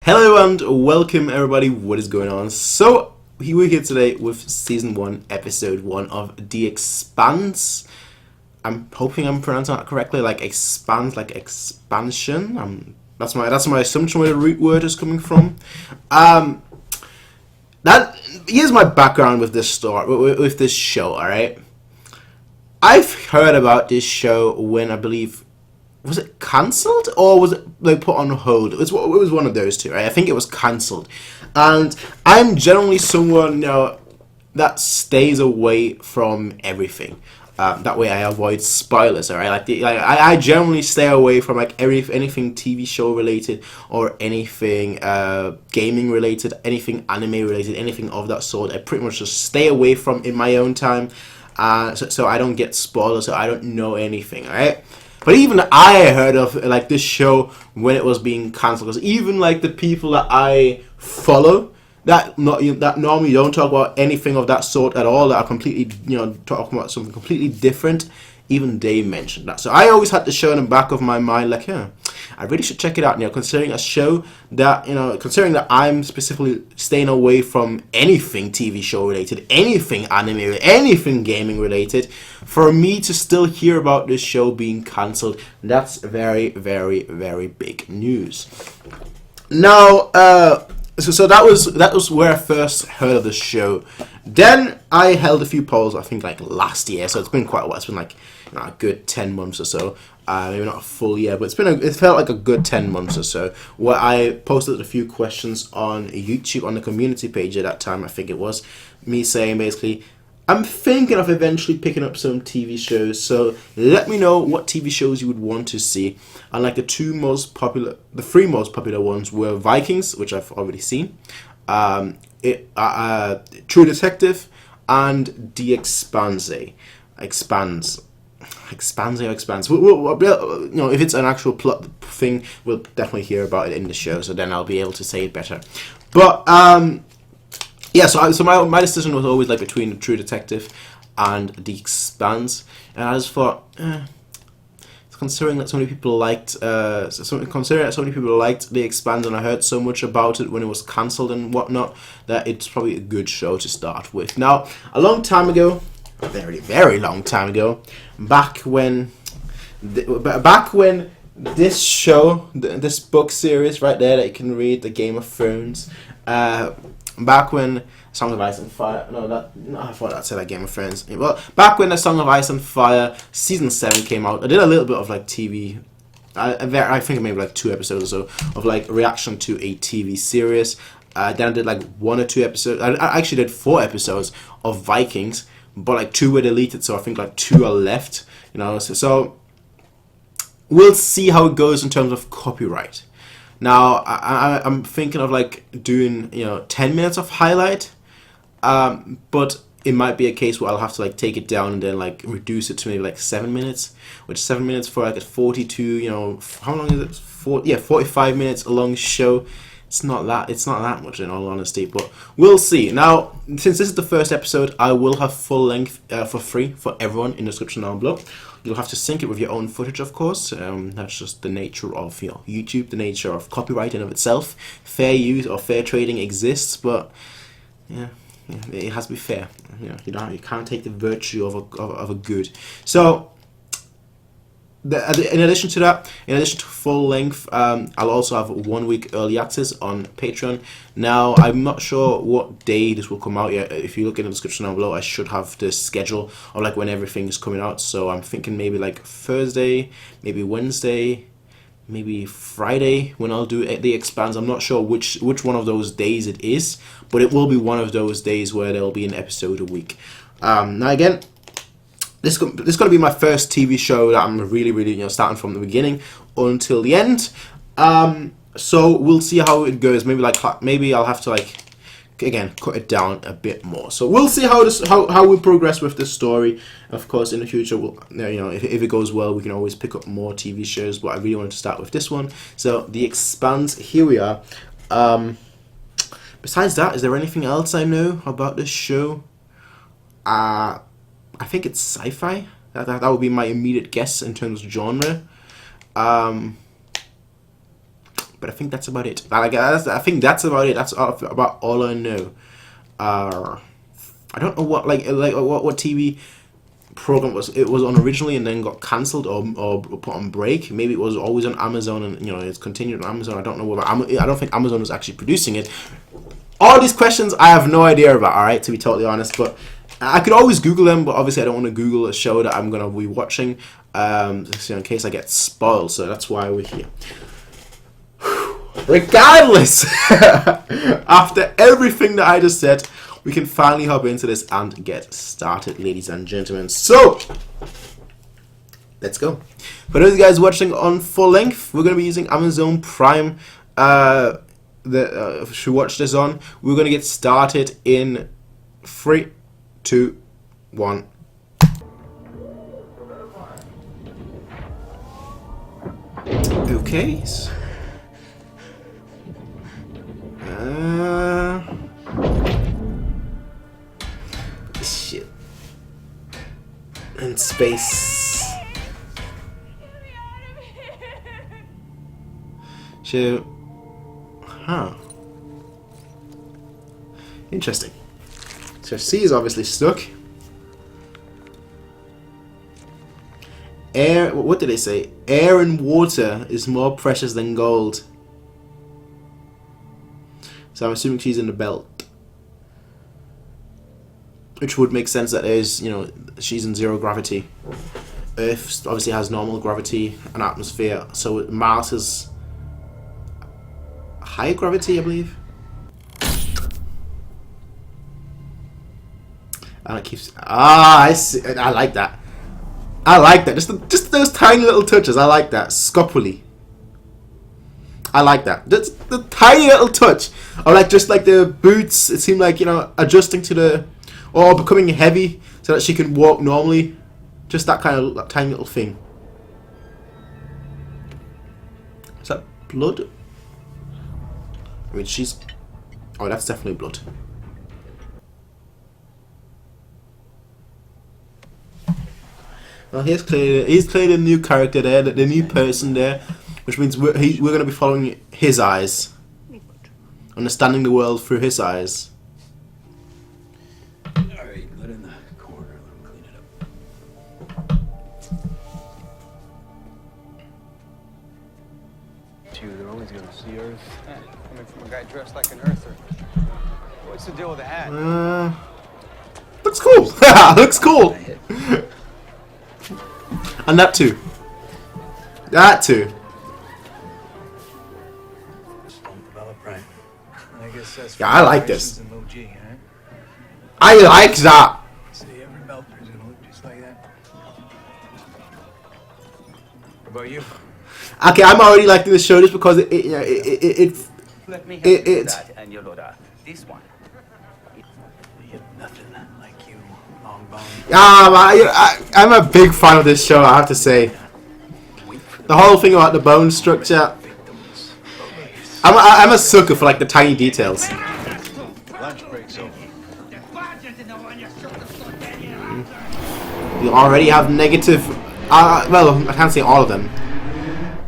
Hello and welcome everybody, what is going on? So, we're here today with Season 1, Episode 1 of The Expanse. I'm hoping I'm pronouncing that correctly, like expand, like expansion. That's my assumption where the root word is coming from. Here's my background with this story, with this show, alright? I've heard about this show when I believe... Was it cancelled or was it like put on hold? It was one of those two, right? I think it was cancelled, and I'm generally someone that stays away from everything. That way, I avoid spoilers. All right, I generally stay away from like anything TV show related or anything gaming related, anything anime related, anything of that sort. I pretty much just stay away from in my own time, so I don't get spoilers, so I don't know anything. All right. But even I heard of like this show when it was being cancelled, because even like the people that I follow that normally don't talk about anything of that sort at all, that are completely talking about something completely different, even they mentioned that. So I always had the show in the back of my mind, like, I really should check it out. Considering a show that considering that I'm specifically staying away from anything TV show related, anything anime, anything gaming related, for me to still hear about this show being cancelled, that's very, very, very big news. Now, so that was where I first heard of the show. Then I held a few polls, I think like last year, so it's been quite a while. It's been like a good 10 months or so. Maybe not a full year, but it felt like a good 10 months or so, where I posted a few questions on YouTube on the community page at that time. I think it was me saying basically, I'm thinking of eventually picking up some TV shows, so let me know what TV shows you would want to see. And like the three most popular ones were Vikings, which I've already seen, True Detective, and The Expanse. Expanse. Well, if it's an actual plot thing, we'll definitely hear about it in the show, so then I'll be able to say it better. But yeah, so my decision was always like between the True Detective and The Expanse, and I just thought, considering that so many people liked The Expanse, and I heard so much about it when it was cancelled and whatnot, that it's probably a good show to start with. Now, a long time ago, a very, very long time ago, back when this show, this book series right there that you can read, the Game of Thrones, back when Song of Ice and Fire, I thought that said like Game of Thrones. Well, back when the Song of Ice and Fire Season 7 came out, I did a little bit of like TV, I think maybe like 2 episodes or so of like reaction to a TV series. Then I did like 1 or 2 episodes, I actually did 4 episodes of Vikings, but like 2 were deleted, so I think like 2 are left, so we'll see how it goes in terms of copyright. Now, I'm thinking of like doing 10 minutes of highlight, but it might be a case where I'll have to like take it down and then like reduce it to maybe like 7 minutes, which 7 minutes for like a 42, how long is it? 45 minutes a long show. It's not that much in all honesty, but we'll see. Now, since this is the first episode, I will have full length for free for everyone in the description down below. You'll have to sync it with your own footage, of course. That's just the nature of YouTube, the nature of copyright in of itself. Fair use or fair trading exists, but yeah, it has to be fair. You can't take the virtue of a good. So, in addition to full length, I'll also have 1 week early access on Patreon. Now, I'm not sure what day this will come out yet. If you look in the description down below, I should have the schedule of like when everything is coming out. So I'm thinking maybe like Thursday, maybe Wednesday, maybe Friday when I'll do The Expanse. I'm not sure which one of those days it is, but it will be one of those days where there'll be an episode a week. Now again, this is going to be my first TV show that I'm really starting from the beginning until the end. So we'll see how it goes. Maybe I'll have to like again cut it down a bit more. So we'll see how we progress with this story. Of course, in the future, we'll if it goes well, we can always pick up more TV shows. But I really wanted to start with this one. So The Expanse. Here we are. Besides that, is there anything else I know about this show? I think it's sci-fi. That would be my immediate guess in terms of genre. But I think that's about it. I think that's about it. That's about all I know. I don't know what what TV program it was on originally and then got cancelled or put on break. Maybe it was always on Amazon and it's continued on Amazon. I don't know whether I don't think Amazon was actually producing it. All these questions I have no idea about. All right, to be totally honest, but I could always Google them. But obviously, I don't want to Google a show that I'm gonna be watching, in case I get spoiled. So that's why we're here. Regardless, after everything that I just said, we can finally hop into this and get started, ladies and gentlemen. So, let's go. For those guys watching on full length, we're going to be using Amazon Prime to watch this on. We're going to get started in 3, 2, 1. Okay. Shit. And space. So, interesting. So C is obviously stuck. Air. What did they say? Air and water is more precious than gold. So I'm assuming she's in the belt. Which would make sense that there's, she's in zero gravity. Earth obviously has normal gravity and atmosphere. So Mars has high gravity, I believe. And it keeps... I see. I like that. I like that. Just those tiny little touches. I like that. Scopuli. I like that. Just the tiny little touch. Or just like the boots, it seemed like, adjusting to the... Or becoming heavy so that she can walk normally. Just that kind of tiny little thing. Is that blood? I mean, she's... Oh, that's definitely blood. Well, he's clearly a new character there, the new person there, which means we're going to be following his eyes, understanding the world through his eyes. All right, let in the corner, let him clean it up. They're always going to see Earth. Coming from a guy dressed like an earther. What's the deal with the hat? Looks cool. Looks cool. And that too. That too. Yeah, I like this. I like that. See, every melter's gonna look just like that. What about you? Okay, I'm already liking this show just because it Let me help you with that and your order. This one. You have nothing like you, long bone. I'm a big fan of this show, I have to say. The whole thing about the bone structure. I'm a sucker for the tiny details. Lunch break's over. You already have negative. Well, I can't say all of them,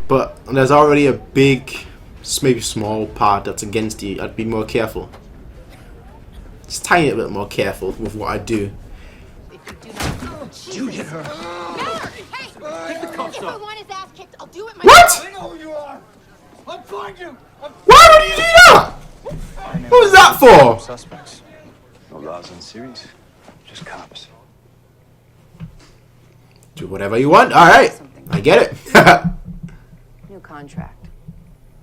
but there's already a big, maybe small part that's against you. I'd be more careful. Just tiny bit more careful with what I do. You hit her. If I want his ass kicked, I'll do it myself. What? I know who you are. I'm find you. Why would you do that? What was that for? Suspects. No laws in series. Just cops. Do whatever you want. All right, I get it. New contract.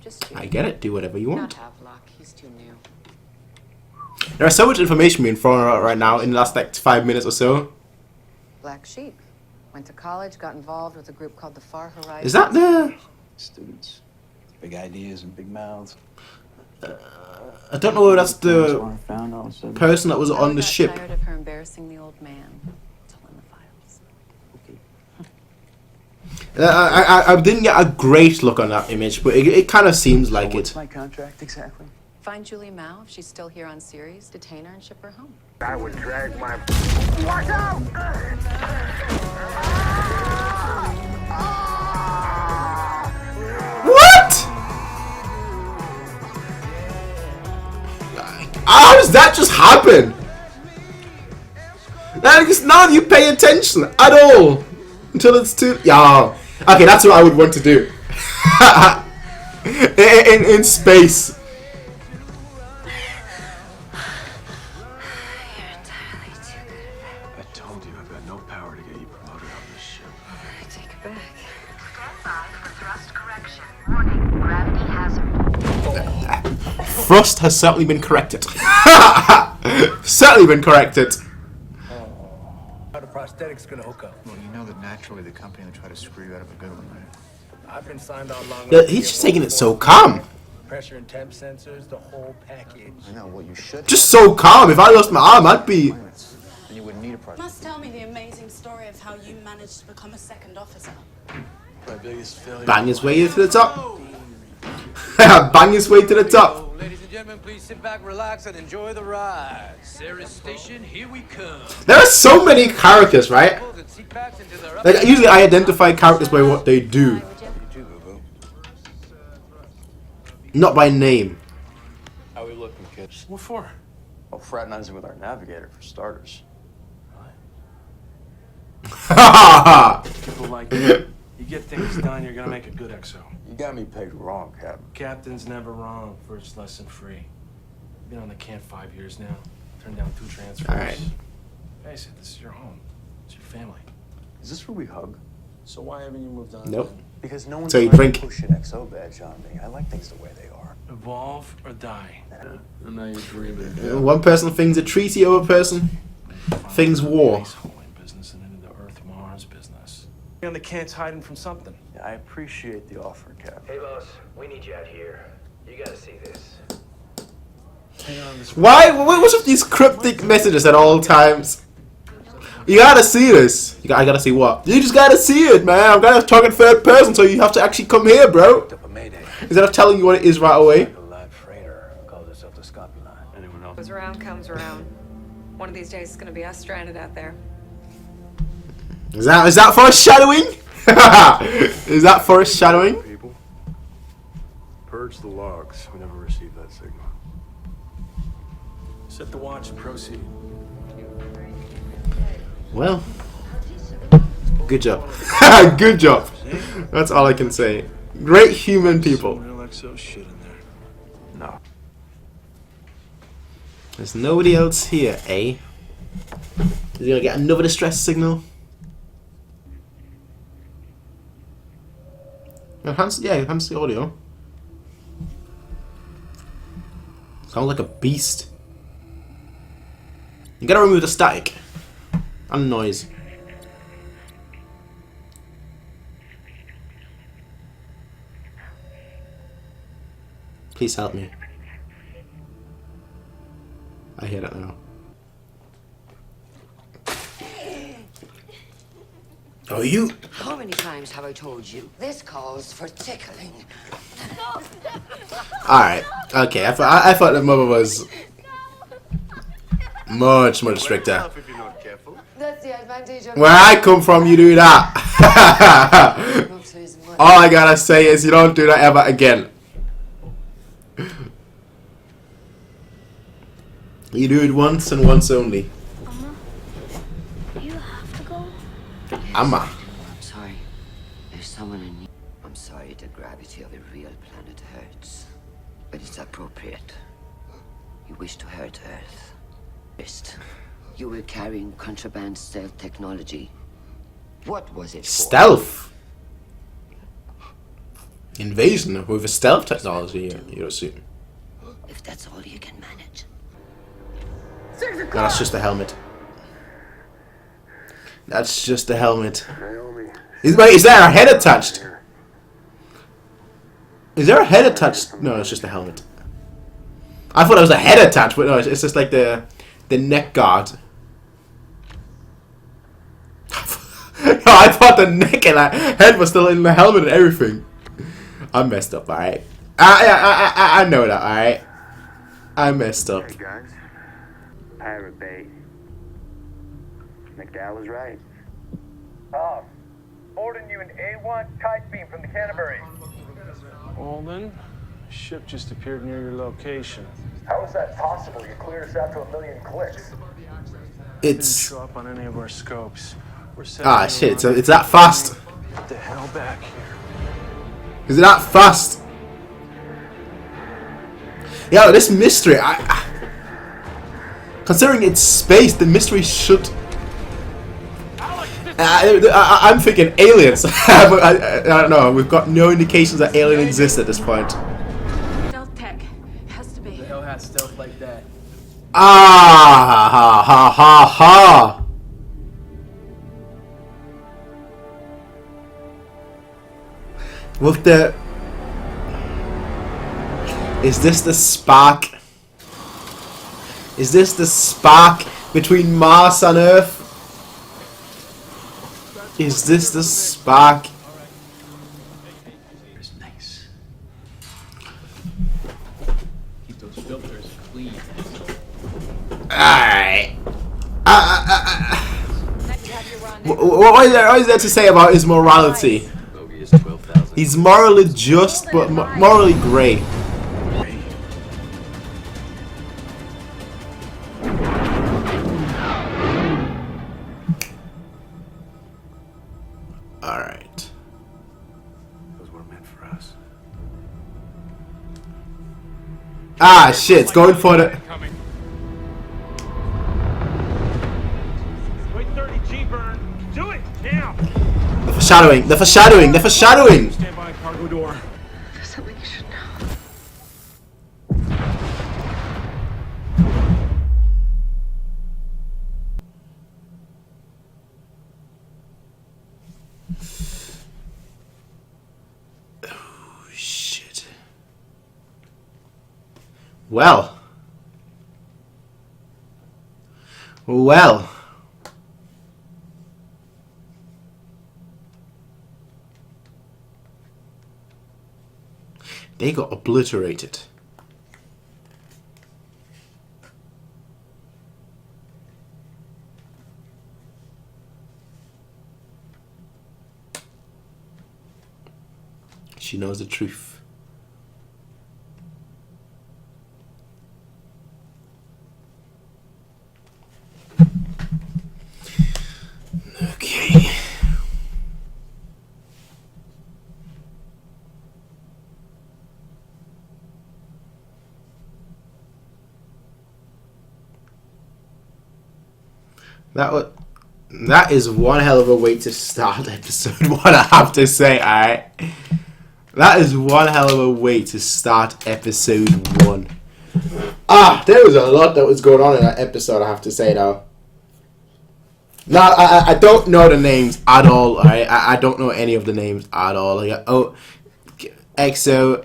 Just you. I get it. Do whatever you Not want. Havelock. He's too new. There's so much information being thrown out right now in the last 5 minutes or so. Black Sheep. Went to college, got involved with a group called the Far Horizon. Is that the? Students. Big ideas and big mouths. I don't know if that's the Found all of a sudden. person that was on the ship. Tired of her embarrassing the old man. It's all in the files. Okay. I didn't get a great look on that image, but it kind of seems like What's it. my contract exactly? Find Julie Mao if she's still here on series, detain her and ship her home. I would drag my... Watch out! What? does that just happen? Because none of you pay attention at all until it's too. Yeah. Okay, that's what I would want to do. in space. I told you I've got no power to get you promoted on this ship. I take it back. Stand by for thrust correction. Warning, gravity hazard. Thrust has certainly been corrected. Certainly been corrected. How the prosthetics gonna hook up? Well, you know that naturally the company will try to screw you out of a good one, right? I've been signed on long. He's just taking it so calm. Pressure and temp sensors, the whole package. I know what you should. Just so calm. If I lost my arm, I'd be. And you wouldn't need a project. Must tell me the amazing story of how you managed to become a second officer. My biggest failure. Bang his way to the top. Bang his way to the top. Ladies and gentlemen, please sit back, relax, and enjoy the ride. Sarah's station, here we come. There are so many characters, right? Seat backs into their Like usually, I identify characters by what they do, not by name. How we looking, kids? What for? Oh, fraternizing with our navigator, for starters. People like you. You get things done, you're gonna make a good XO. You got me pegged wrong, Cap. Captain's never wrong. First lesson free. Been on the camp 5 years now. Turned down 2 transfers. All right. Face it, this is your home. It's your family. Is this where we hug? So why haven't you moved on? Nope. then? Because no one's So you trying to drink. push an XO badge on me. I like things the way they are. Evolve or die. And now you're dreaming. One person thinks a treaty, other person thinks war. Hauling business and into the Earth Mars business. And the kid's hiding from something. Yeah, I appreciate the offer, Cap. Hey boss, we need you out here. You gotta see this. Hang on this. What's with these cryptic messages at all times? You gotta see this. I gotta see what? You just gotta see it, man. I'm gonna talk in third person, so you have to actually come here, bro. Up a mayday. Instead of telling you what it is right away. A live freighter calls herself the Scopula. Anyone else? Goes around, comes around. One of these days, it's gonna be us stranded out there. Is that foreshadowing? Is that foreshadowing? People, purge the logs. We never received that signal. Set the watch and proceed. Well, good job. Good job. That's all I can say. Great human people. Real XO shit in there. No. There's nobody else here, eh? Is he gonna get another distress signal? Enhance the audio. Sounds like a beast. You gotta remove the static and noise. Please help me. I hear that now. Oh, you. How many times have I told you? This calls for tickling. Alright. Okay, I thought the mother was much stricter. That's the advantage of Where I come from, you do that. All I gotta say is you don't do that ever again. You do it once and once only. You have to go. Amma. I'm sorry. There's someone in need. I'm sorry the gravity of a real planet hurts. But it's appropriate. You wish to hurt Earth. First, you were carrying contraband stealth technology. What was it for? Stealth. Invasion with a stealth technology, you assume. If that's all you can manage. No, that's just a helmet. That's just a helmet. Wait, is there a head attached? Is there a head attached? No, it's just a helmet. I thought it was a head attached, but no, it's just like the neck guard. No, I thought the neck and the head was still in the helmet and everything. I messed up, alright? I know that, alright? I messed up. Hey guys, Pirate Bay. McDowell was right. Oh, ordering you an A1 tight beam from the Canterbury. Alden, ship just appeared near your location. How is that possible? You cleared us out to 1 million clicks. It's Didn't show up on any of our scopes. We're shit. So it's that fast. Get the hell back here. Is it that fast? Yeah, this mystery. Considering it's space, the mystery should. I'm thinking aliens. I don't know. We've got no indications that alien exists at this point. Stealth tech. Has to be. The hell has stealth like that? Ah, ha ha ha ha. With the... Is this the spark? Is this the spark between Mars and Earth? Is this the spark? It's nice. Keep those filters clean. Alright. What is there to say about his morality? He's morally just, but morally grey. Alright. Those were meant for us. Ah, shit, it's going for the... Wait 30 G-burn. Do it now. The foreshadowing, the foreshadowing, the foreshadowing! Stand by cargo door. There's something you should know. Oh, shit. Well. Well. They got obliterated. She knows the truth. Okay. That is one hell of a way to start episode 1, I have to say, alright? That is one hell of a way to start episode 1. Ah, there was a lot that was going on in that episode, I have to say, though. Now, I don't know the names at all, alright? I don't know any of the names at all. Like, oh, EXO,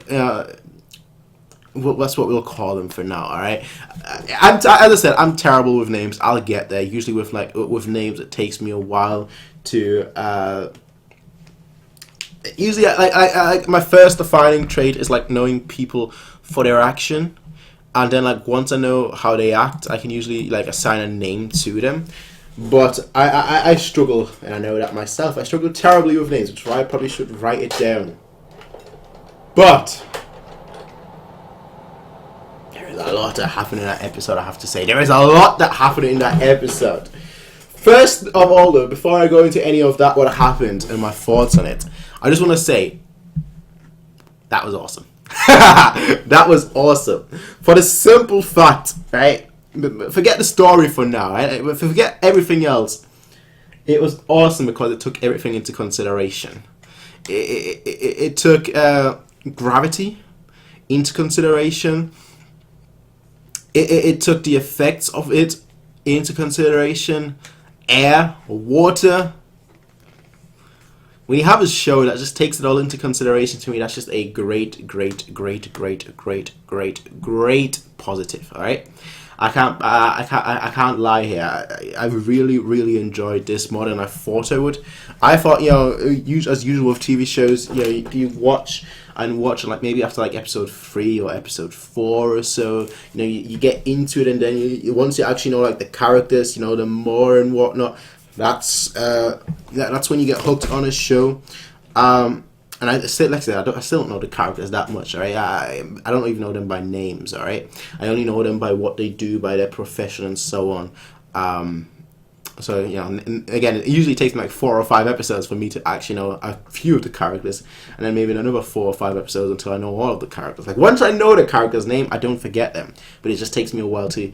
that's what we'll call them for now, alright? As I said, I'm terrible with names. I'll get there. Usually with names, it takes me a while to... Usually, like my first defining trait is like knowing people for their action, and then like once I know how they act, I can usually like assign a name to them. But I struggle, and I know that myself. I struggle terribly with names, which is why I probably should write it down. But there is a lot that happened in that episode, I have to say. There is a lot that happened in that episode. First of all, though, before I go into any of that, what happened and my thoughts on it, I just want to say that was awesome. That was awesome. For the simple fact, right? Forget the story for now, right? Forget everything else. It was awesome because it took everything into consideration. It took gravity into consideration. It took the effects of it into consideration. Air, water. When you have a show that just takes it all into consideration, to me, that's just a great positive. All right, I can't lie here. I really enjoyed this more than I thought I would. I thought, as usual with TV shows, you watch and like maybe after like episode 3 or episode 4 or so, you get into it, and then once you actually know like the characters, the more and whatnot, that's when you get hooked on a show. and I still, like I said, I still don't know the characters that much, alright? I don't even know them by names, alright? I only know them by what they do, by their profession, and so on. So, you know, and again, it usually takes me like 4 or 5 episodes for me to actually know a few of the characters, and then maybe another 4 or 5 episodes until I know all of the characters. Like, once I know the character's name, I don't forget them, but it just takes me a while to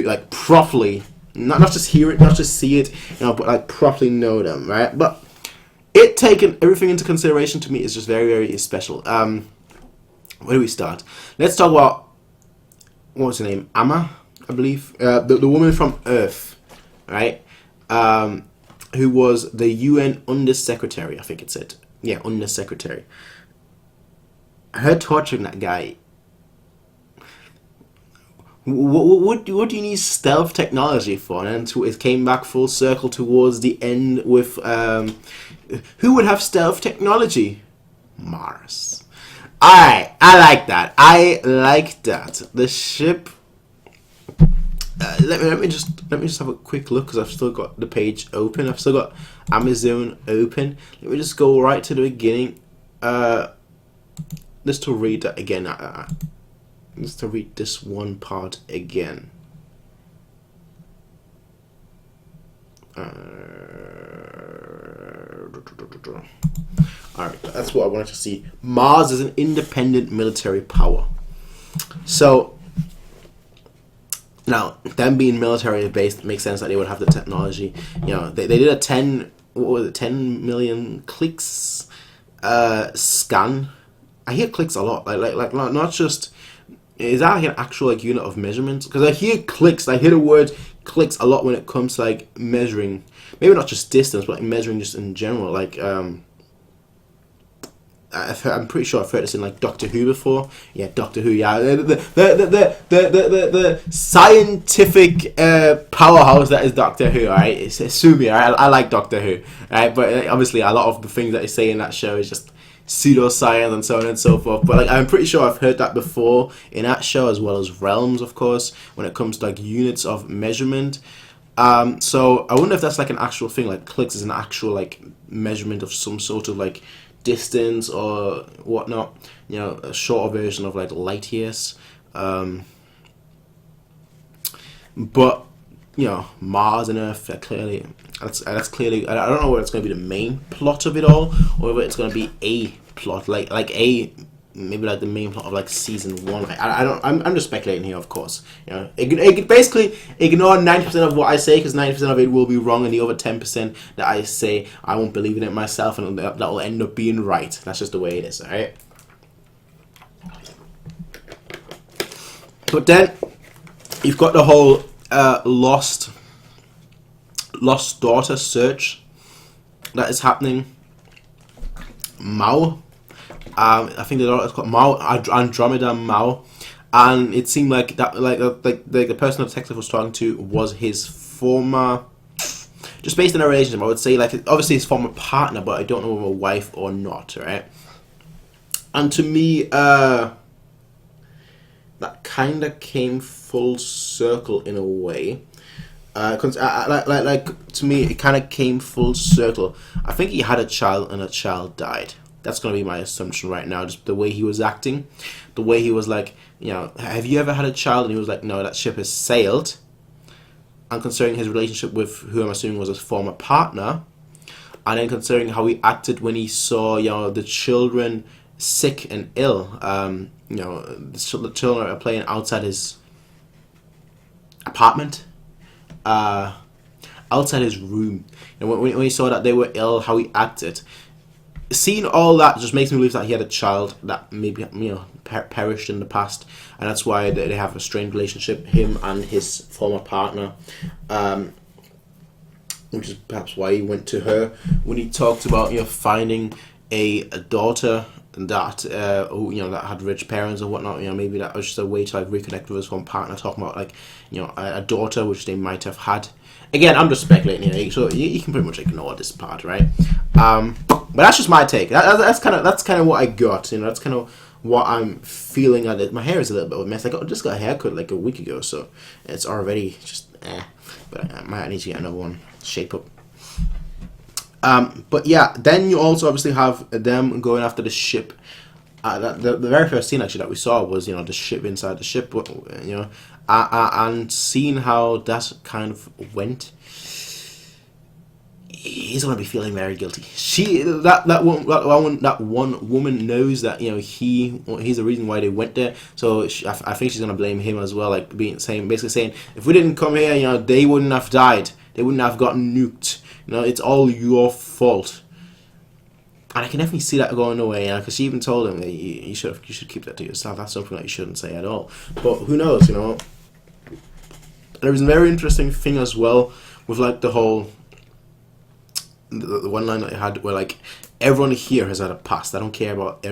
like, properly, not just hear it, not just see it, you know, but like, properly know them, right? But it taking everything into consideration to me is just very, very special. Where do we start? Let's talk about, what was her name? Amma, I believe? The woman from Earth, right? Who was the UN Undersecretary, I think it said. Yeah, Undersecretary. Her torturing that guy. What do you need stealth technology for? And it came back full circle towards the end with who would have stealth technology? Mars. Alright, I like that. The ship. Let me just have a quick look, because I've still got the page open. I've still got Amazon open. Let me just go right to the beginning. Just to read that again. Just to read this one part again. Alright, that's what I wanted to see. Mars is an independent military power. So, now, them being military based makes sense that they would have the technology. You know, they did a 10 million clicks scan. I hear clicks a lot. Like not just, is that like an actual like unit of measurement? Because I hear clicks. I hear the word clicks a lot when it comes to like measuring. Maybe not just distance, but like measuring just in general. Like I'm pretty sure I've heard this in like Doctor Who before. Yeah, Doctor Who. Yeah, the scientific powerhouse that is Doctor Who. Alright, it's Sumi. Alright, I like Doctor Who. Alright, but obviously a lot of the things that they say in that show is just pseudoscience and so on and so forth. But like, I'm pretty sure I've heard that before in that show, as well as realms, of course, when it comes to like units of measurement. So I wonder if that's like an actual thing. Like clicks is an actual like measurement of some sort of like distance or whatnot, you know, a shorter version of like light years. But you know, Mars and Earth are clearly, that's clearly, I don't know whether it's going to be the main plot of it all, or whether it's going to be a plot, like maybe like the main plot of like season 1. I'm just speculating here, of course. You know, basically ignore 90% of what I say, because 90% of it will be wrong, and the other 10% that I say, I won't believe in it myself, and that will end up being right. That's just the way it is, alright? But then you've got the whole lost daughter search that is happening. Mao. I think the daughter is called Mao, Andromeda Mao, and it seemed like that, like the person the detective was talking to was his former, just based on their relationship, I would say like obviously his former partner, but I don't know whether a wife or not, right? And to me, that kind of came full circle in a way. Like to me, it kind of came full circle. I think he had a child and a child died. That's going to be my assumption right now. Just the way he was acting, the way he was like, you know, have you ever had a child? And he was like, no, that ship has sailed. And considering his relationship with who I'm assuming was his former partner, and then considering how he acted when he saw, you know, the children sick and ill, you know, the children are playing outside his apartment, outside his room, and when he saw that they were ill, how he acted. Seeing all that just makes me believe that he had a child that maybe, you know, perished in the past, and that's why they have a strained relationship, him and his former partner, which is perhaps why he went to her when he talked about, you know, finding a daughter that who, you know, that had rich parents or whatnot. You know, maybe that was just a way to like reconnect with his former partner, talking about like, you know, a daughter which they might have had. Again, I'm just speculating here, so you can pretty much ignore this part, right? But that's just my take. That's kind of what I got. You know, that's kind of what I'm feeling at it. My hair is a little bit of a mess. I just got a haircut like a week ago, so it's already just But I might need to get another one, shape up. But yeah, then you also obviously have them going after the ship. The very first scene actually that we saw was, you know, the ship inside the ship, you know, and seeing how that kind of went, he's gonna be feeling very guilty. That one woman knows that, you know, he's the reason why they went there. So I think she's gonna blame him as well, like basically saying, if we didn't come here, you know, they wouldn't have died, they wouldn't have gotten nuked. You know, it's all your fault. And I can definitely see that going away, because she even told him that you should keep that to yourself. That's something that you shouldn't say at all. But who knows, you know? There was a very interesting thing as well with like the whole the one line that I had where like everyone here has had a past. I don't care about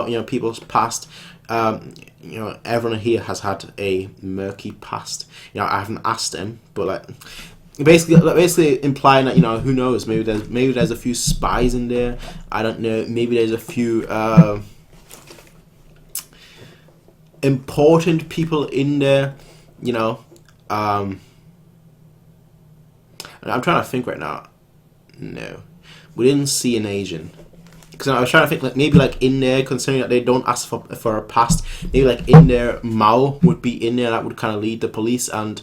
you know, people's past. You know, everyone here has had a murky past. You know, I haven't asked him, but like. Basically implying that, you know, who knows, maybe there's a few spies in there. I don't know. Maybe there's a few important people in there. You know, I'm trying to think right now. No, we didn't see an Asian. Because I was trying to think, like, maybe like in there, considering that they don't ask for a past, maybe like in there Mao would be in there. That would kind of lead the police and.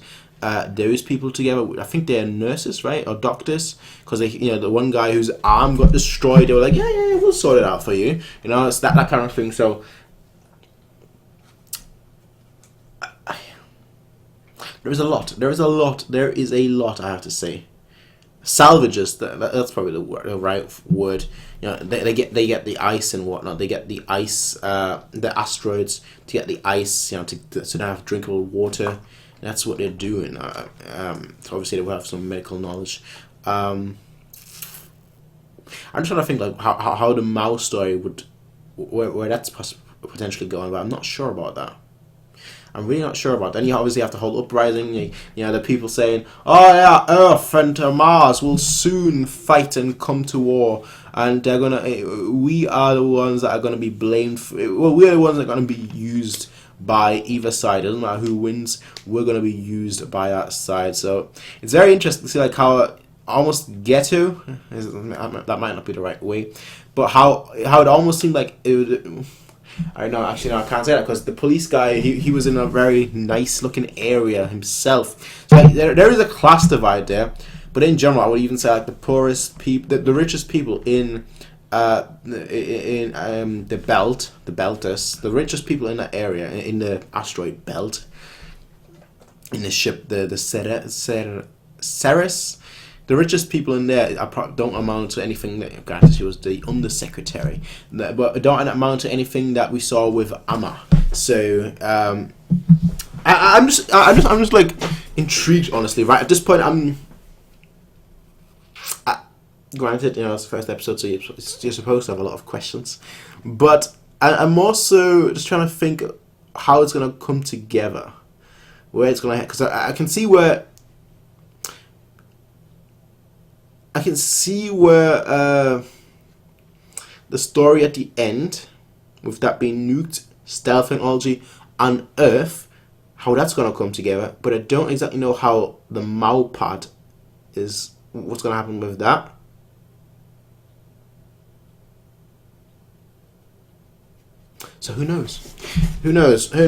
Those people together. I think they're nurses, right, or doctors, because they, you know, the one guy whose arm got destroyed, they were like, yeah, we'll sort it out for you. You know, it's that kind of thing. So there is a lot. I have to say. Salvages. That's probably the right word. You know, they get the ice and whatnot. They get the ice, the asteroids to get the ice. You know, to have drinkable water. That's what they're doing. Obviously, they will have some medical knowledge. I'm just trying to think like how the Mao story would, where that's potentially going, but I'm not sure about that. I'm really not sure about that. And you obviously have the whole uprising. You know, the people saying, "Oh yeah, Earth and Mars will soon fight and come to war, and they're gonna. We are the ones that are gonna be blamed. Well, we're the ones that are gonna be used." By either side. It doesn't matter who wins, we're going to be used by that side. So it's very interesting to see like how almost ghetto, that might not be the right way, but how it almost seemed like it would, I don't know, actually no, I can't say that, because the police guy, he was in a very nice looking area himself. So like, there is a class divide there, but in general I would even say like the poorest people, the richest people in the belt, the belters, the richest people in that area, in the asteroid belt, in the ship, the Ceres, the richest people in there don't amount to anything that, granted she was the undersecretary, but don't amount to anything that we saw with Amma. So I'm just like intrigued, honestly. Right at this point, granted, you know, it's the first episode, so you're supposed to have a lot of questions, but I'm also just trying to think how it's going to come together, where it's going to, because I can see where the story at the end, with that being nuked, stealth technology, and Earth, how that's going to come together, but I don't exactly know how the Mao part is, what's going to happen with that. So who knows? Who knows? I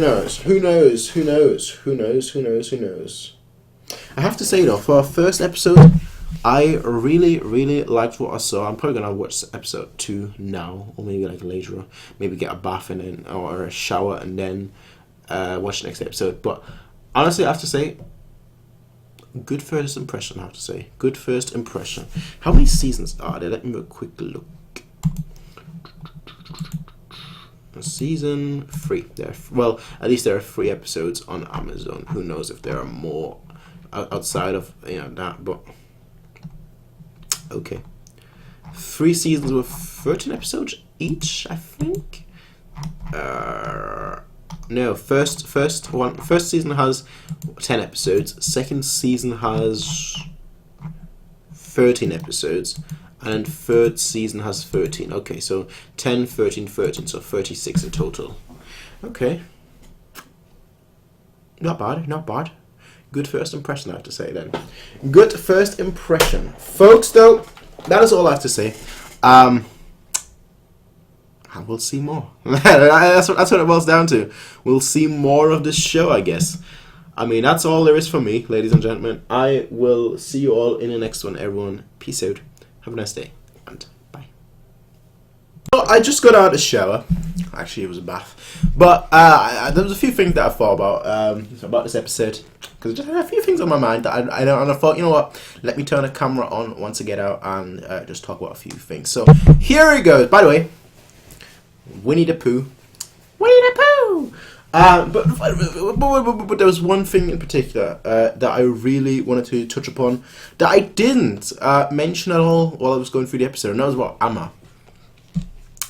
have to say though, for our first episode, I really liked what I saw. I'm probably gonna watch episode 2 now, or maybe like later, maybe get a bath and then, or a shower and then watch the next episode. But honestly, I have to say, good first impression. Good first impression. How many seasons are there? Let me have a quick look. Season 3. Well, at least there are 3 episodes on Amazon. Who knows if there are more outside of, you know, that, but okay. 3 seasons with 13 episodes each, I think. No, first season has 10 episodes. Second season has 13 episodes. And third season has 13. Okay, so 10, 13, 13, so 36 in total. Okay. Not bad. Good first impression, I have to say then. Good first impression. Folks, though, that is all I have to say. And we'll see more. That's what it boils down to. We'll see more of this show, I guess. I mean, that's all there is for me, ladies and gentlemen. I will see you all in the next one, everyone. Peace out. Have a nice day, and bye. So I just got out of the shower. Actually, it was a bath. But there was a few things that I thought about this episode. Because I just had a few things on my mind that I know, and I thought, you know what? Let me turn the camera on once I get out and just talk about a few things. So here it goes. By the way, Winnie the Pooh. Winnie the Pooh! But there was one thing in particular that I really wanted to touch upon that I didn't mention at all while I was going through the episode, and that was about Amma.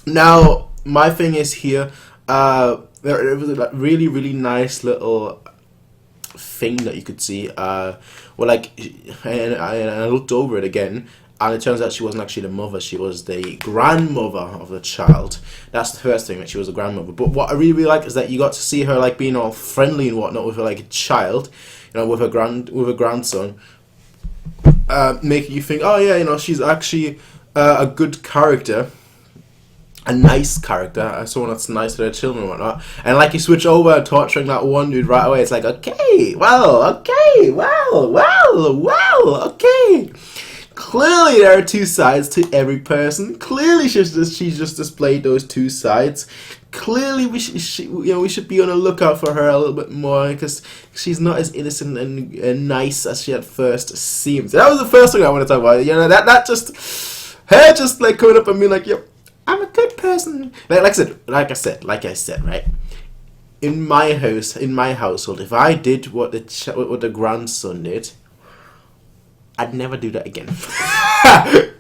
Now, my thing is here, there was a really, really nice little thing that you could see, and I looked over it again, and it turns out she wasn't actually the mother, she was the grandmother of the child. That's the first thing, that she was the grandmother. But what I really, really like is that you got to see her like being all friendly and whatnot with her like a child, you know, with her grandson, making you think, oh yeah, you know, she's actually a good character, a nice character, someone that's nice to their children and whatnot. And like you switch over and torturing that one dude right away, it's like, okay, okay. Clearly there are two sides to every person. Clearly she's just displayed those two sides. Clearly we should be on the lookout for her a little bit more, because she's not as innocent and nice as she at first seems. That was the first thing I want to talk about. You know, that just her just like coming up and being like, yep, I'm a good person. Like I said, right? In my house, in my household, if I did what the grandson did, I'd never do that again.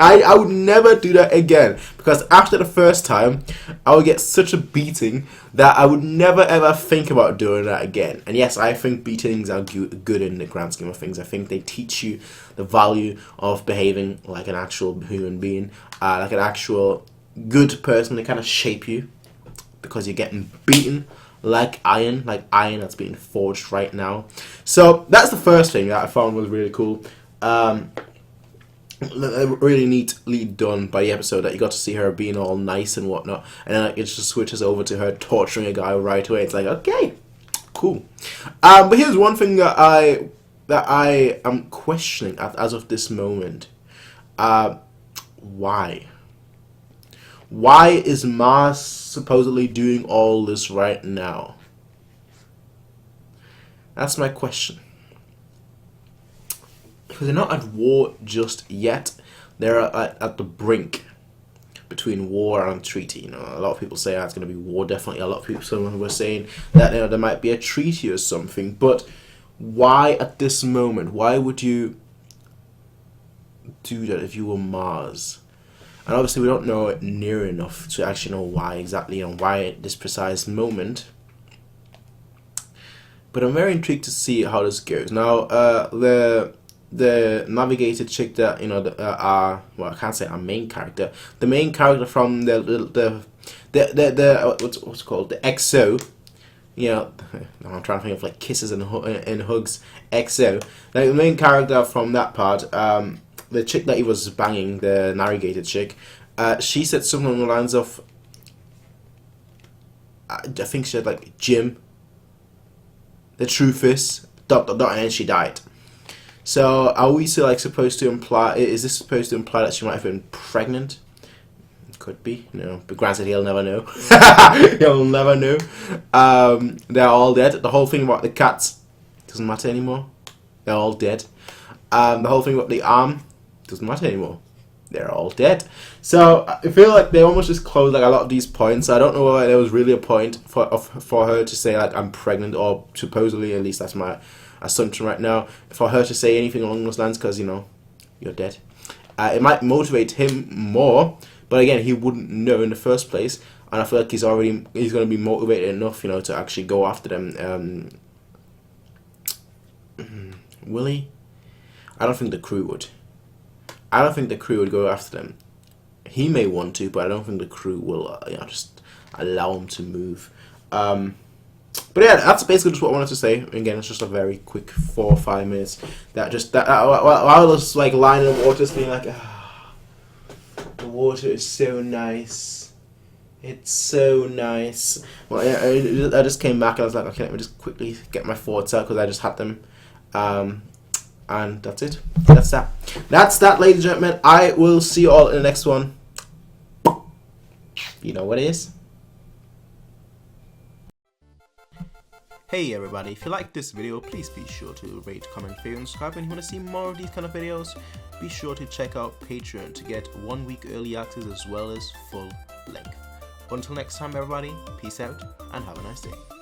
I would never do that again, because after the first time, I would get such a beating that I would never ever think about doing that again. And yes, I think beatings are good in the grand scheme of things. I think they teach you the value of behaving like an actual human being, like an actual good person. They kind of shape you, because you're getting beaten like iron that's being forged right now. So that's the first thing that I found was really cool. Really neatly done by the episode, that you got to see her being all nice and whatnot, and then it just switches over to her torturing a guy right away. It's like, okay, cool. But here's one thing that I am questioning as of this moment. Why is Mars supposedly doing all this right now? That's my question. Because they're not at war just yet. They're at the brink between war and treaty. You know, a lot of people say it's going to be war. Definitely, a lot of people, some were saying that, you know, there might be a treaty or something. But why at this moment? Why would you do that if you were Mars? And obviously, we don't know it near enough to actually know why exactly and why at this precise moment. But I'm very intrigued to see how this goes. Now, the navigated chick that, you know, well, I can't say our main character. The main character from the what's it called, the XO. You know, I'm trying to think of like kisses and hugs. XO. Like the main character from that part, the chick that he was banging, the navigated chick. She said something along the lines of, I think she said like, Jim, the truth is, ... and then she died. So are we still like supposed to imply? Is this supposed to imply that she might have been pregnant? Could be, you know. But granted, he'll never know. He'll never know. They're all dead. The whole thing about the cats doesn't matter anymore. They're all dead. The whole thing about the arm doesn't matter anymore. They're all dead. So I feel like they almost just closed like a lot of these points. I don't know whether there was really a point for her to say like, I'm pregnant, or supposedly, at least that's my assumption right now, for her to say anything along those lines, because, you know, you're dead. It might motivate him more, but again, he wouldn't know in the first place, and I feel like he's going to be motivated enough, you know, to actually go after them. Will he? I don't think the crew would. I don't think the crew would go after them. He may want to, but I don't think the crew will, you know, just allow him to move. But yeah, that's basically just what I wanted to say. Again, it's just a very quick 4 or 5 minutes. While I was like lying in the water, just being like, water is so nice. It's so nice. Well, I just came back and I was like, okay, let me just quickly get my thoughts out because I just had them. And that's it. That's that. That's that, ladies and gentlemen. I will see you all in the next one. You know what it is. Hey everybody, if you like this video, please be sure to rate, comment, favorite, and subscribe. And if you want to see more of these kind of videos, be sure to check out Patreon to get 1 week early access as well as full length. Until next time everybody, peace out and have a nice day.